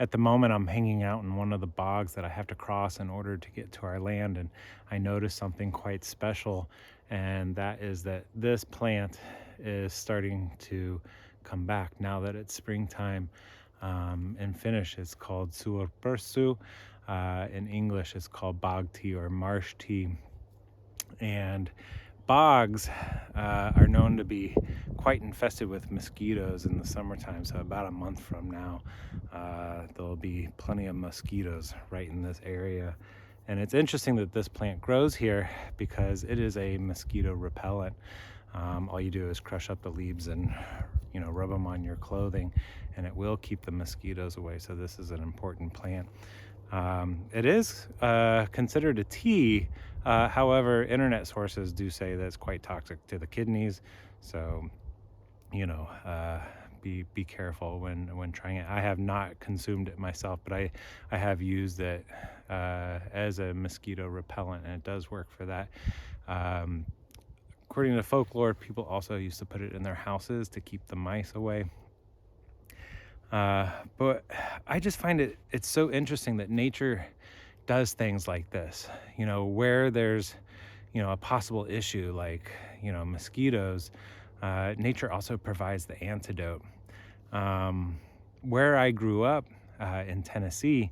At the moment, I'm hanging out in one of the bogs that I have to cross in order to get to our land, and I noticed something quite special, and that is that this plant is starting to come back now that it's springtime. In Finnish, it's called suopersu. In English, it's called bog tea or marsh tea. And bogs are known to be quite infested with mosquitoes in the summertime. So about a month from now, there'll be plenty of mosquitoes right in this area. And it's interesting that this plant grows here because it is a mosquito repellent. All you do is crush up the leaves and rub them on your clothing, and it will keep the mosquitoes away. So this is an important plant. It is considered a tea. However, internet sources do say that it's quite toxic to the kidneys. So, be careful when trying it. I have not consumed it myself, but I have used it as a mosquito repellent, and it does work for that. According to folklore, people also used to put it in their houses to keep the mice away. But I just find it's so interesting that nature does things like this, where there's, a possible issue like, mosquitoes, nature also provides the antidote. Where I grew up in Tennessee,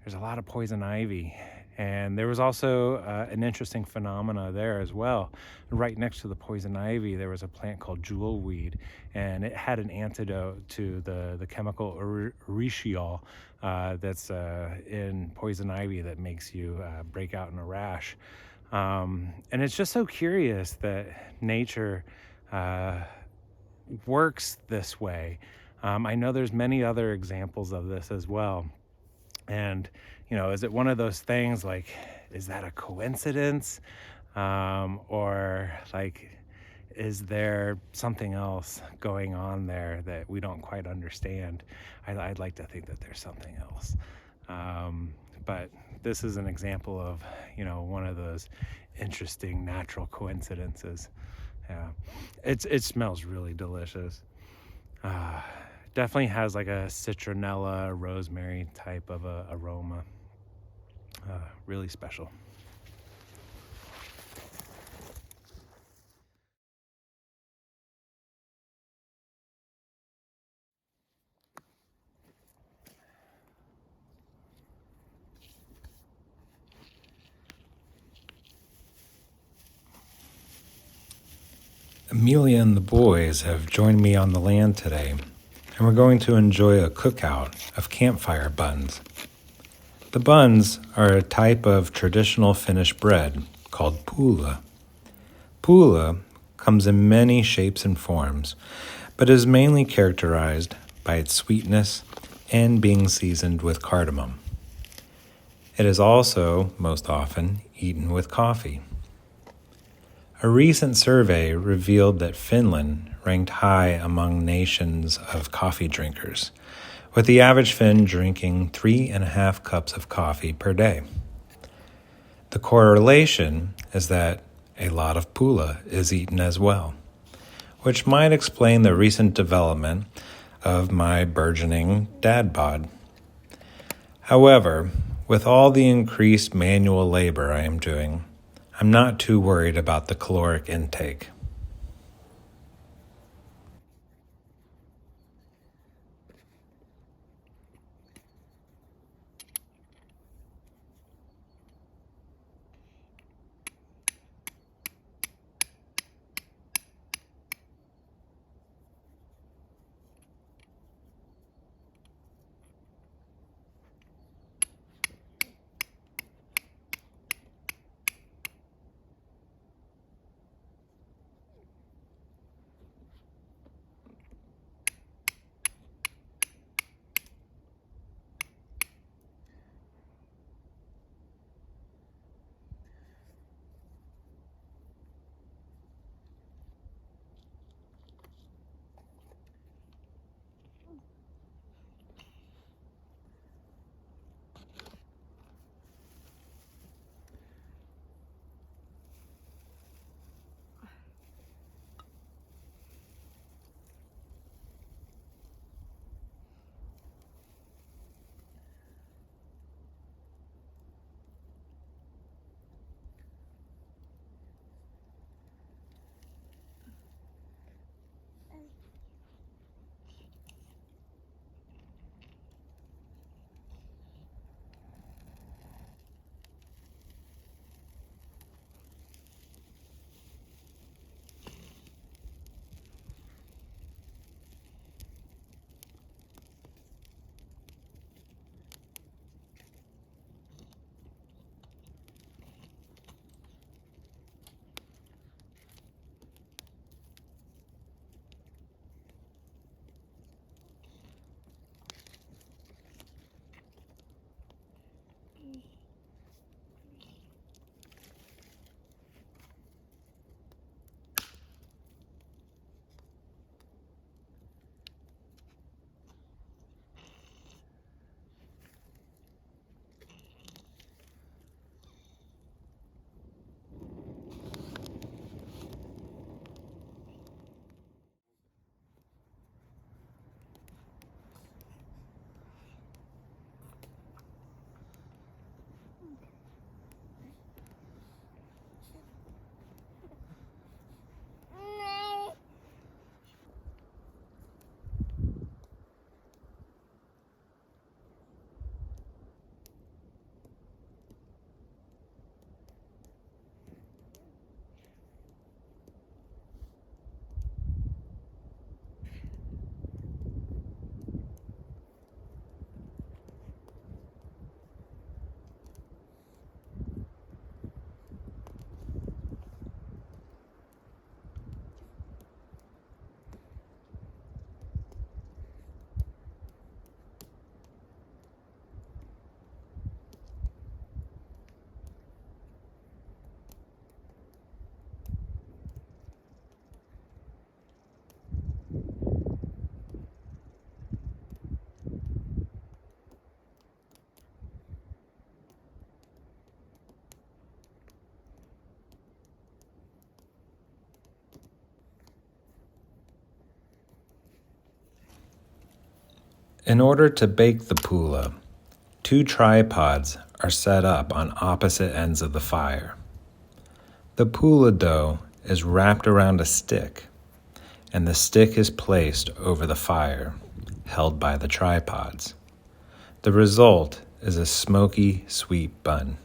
there's a lot of poison ivy. And there was also an interesting phenomena there as well. Right next to the poison ivy, there was a plant called jewelweed, and it had an antidote to the chemical erythritol that's in poison ivy that makes you break out in a rash. And it's just so curious that nature works this way. I know there's many other examples of this as well. And, is it one of those things like, is that a coincidence? Or like, is there something else going on there that we don't quite understand? I'd like to think that there's something else. But this is an example of, one of those interesting natural coincidences. Yeah, it smells really delicious. Definitely has like a citronella, rosemary type of a aroma. Really special. Emilia and the boys have joined me on the land today, and we're going to enjoy a cookout of campfire buns. The buns are a type of traditional Finnish bread called Pulla. Pulla comes in many shapes and forms, but is mainly characterized by its sweetness and being seasoned with cardamom. It is also, most often, eaten with coffee. A recent survey revealed that Finland ranked high among nations of coffee drinkers, with the average Finn drinking 3.5 cups of coffee per day. The correlation is that a lot of pulla is eaten as well, which might explain the recent development of my burgeoning dad bod. However, with all the increased manual labor I am doing, I'm not too worried about the caloric intake. In order to bake the pulla, 2 tripods are set up on opposite ends of the fire. The pulla dough is wrapped around a stick, and the stick is placed over the fire, held by the tripods. The result is a smoky, sweet bun.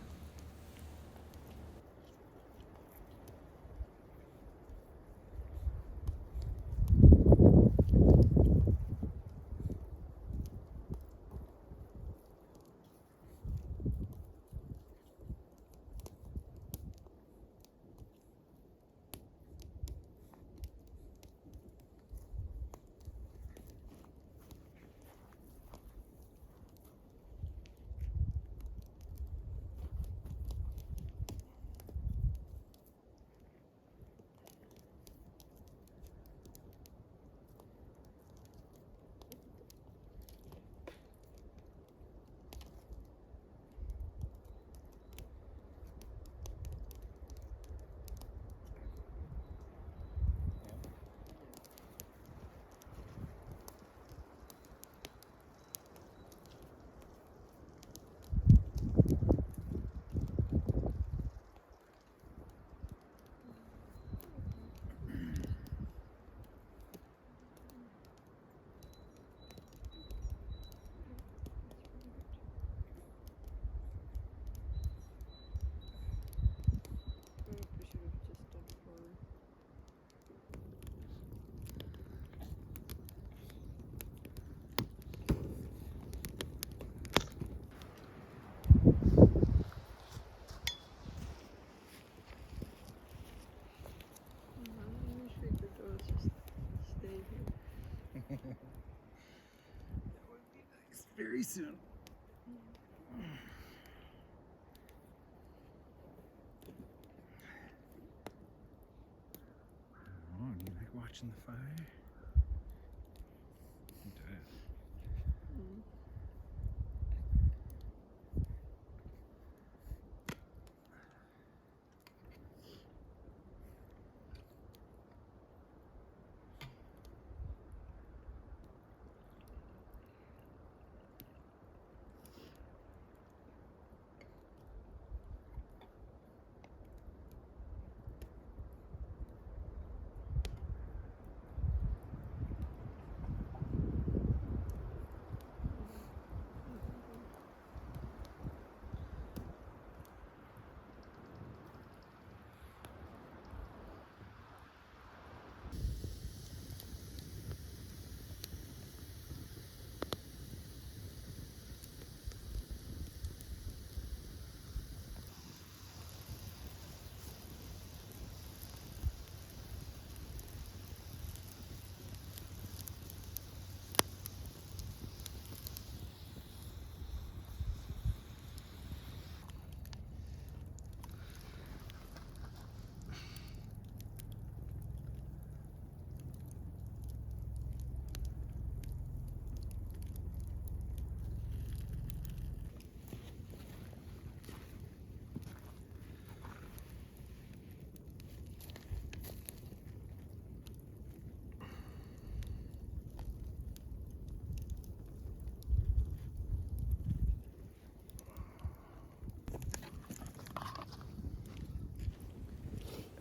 Very soon. Oh, you like watching the fire?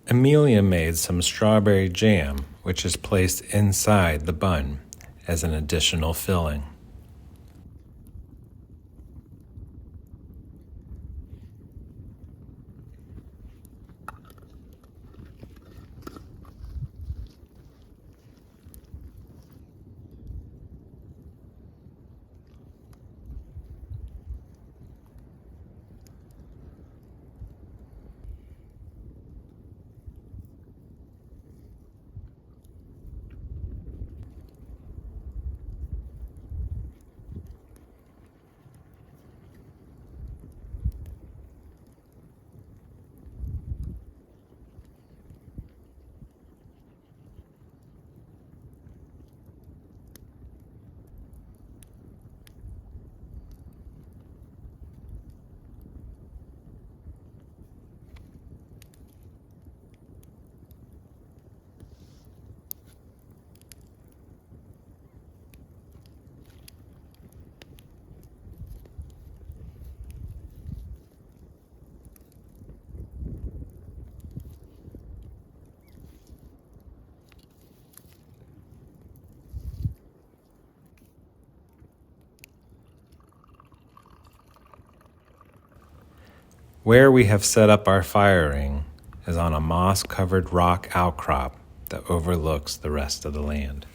Emilia made some strawberry jam, which is placed inside the bun as an additional filling. Where we have set up our firing is on a moss-covered rock outcrop that overlooks the rest of the land.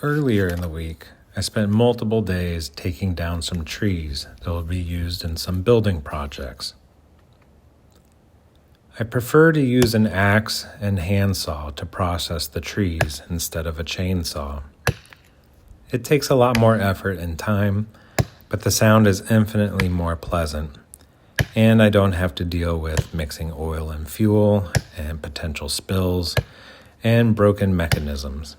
Earlier in the week, I spent multiple days taking down some trees that will be used in some building projects. I prefer to use an axe and handsaw to process the trees instead of a chainsaw. It takes a lot more effort and time, but the sound is infinitely more pleasant, and I don't have to deal with mixing oil and fuel and potential spills and broken mechanisms.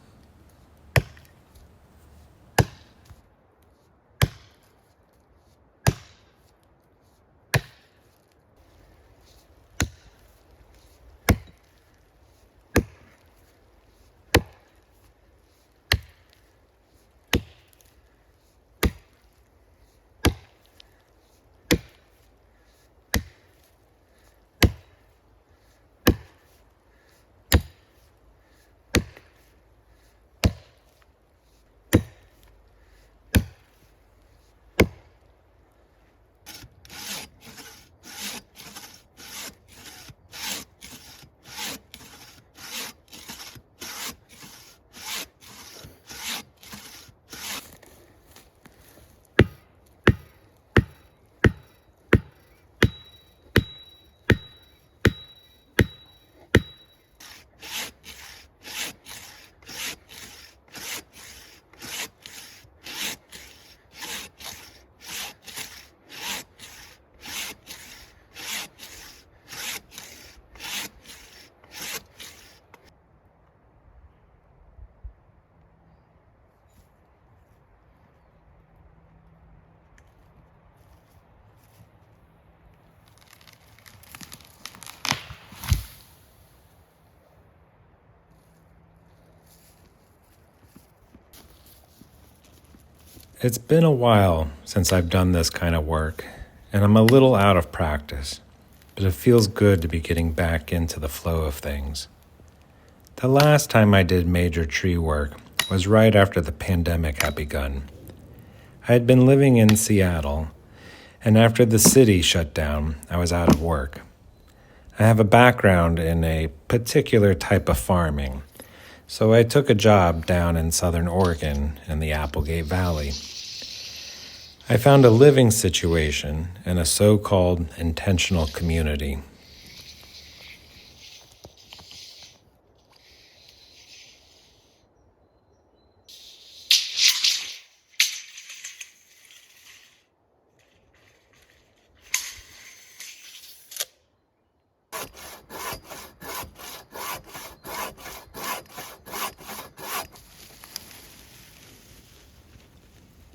It's been a while since I've done this kind of work, and I'm a little out of practice, but it feels good to be getting back into the flow of things. The last time I did major tree work was right after the pandemic had begun. I had been living in Seattle, and after the city shut down, I was out of work. I have a background in a particular type of farming, so I took a job down in southern Oregon in the Applegate Valley. I found a living situation in a so-called intentional community.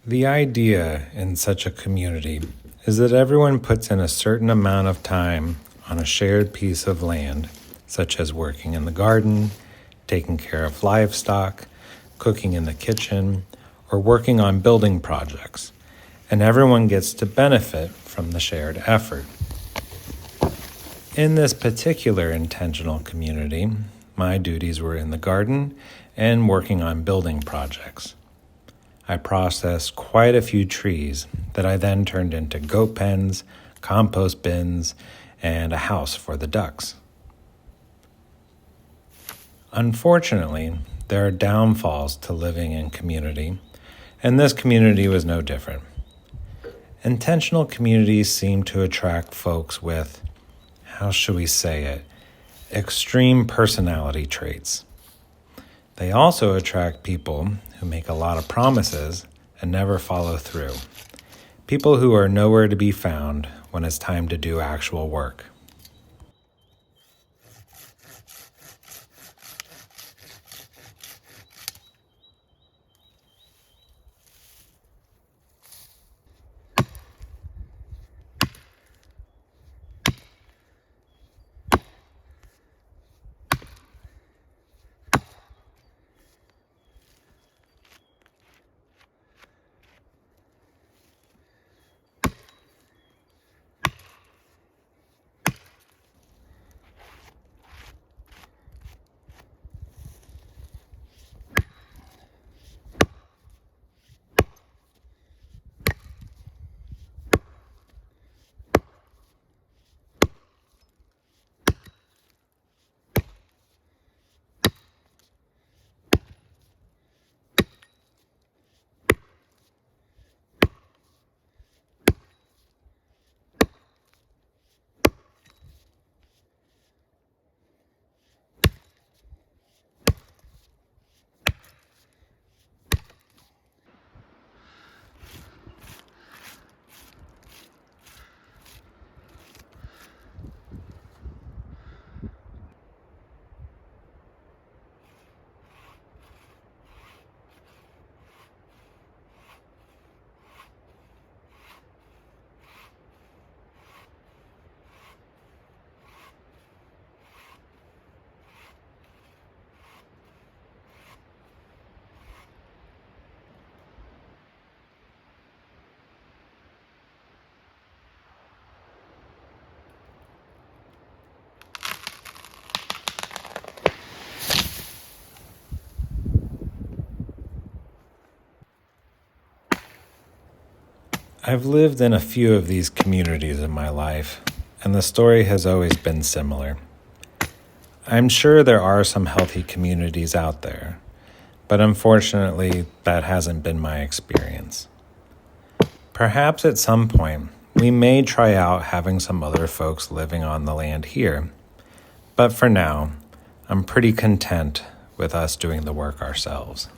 The idea in such a community is that everyone puts in a certain amount of time on a shared piece of land, such as working in the garden, taking care of livestock, cooking in the kitchen, or working on building projects, and everyone gets to benefit from the shared effort. In this particular intentional community, my duties were in the garden and working on building projects. I processed quite a few trees that I then turned into goat pens, compost bins, and a house for the ducks. Unfortunately, there are downfalls to living in community, and this community was no different. Intentional communities seem to attract folks with, how should we say it, extreme personality traits. They also attract people who make a lot of promises and never follow through. People who are nowhere to be found when it's time to do actual work. I've lived in a few of these communities in my life, and the story has always been similar. I'm sure there are some healthy communities out there, but unfortunately, that hasn't been my experience. Perhaps at some point, we may try out having some other folks living on the land here, but for now, I'm pretty content with us doing the work ourselves.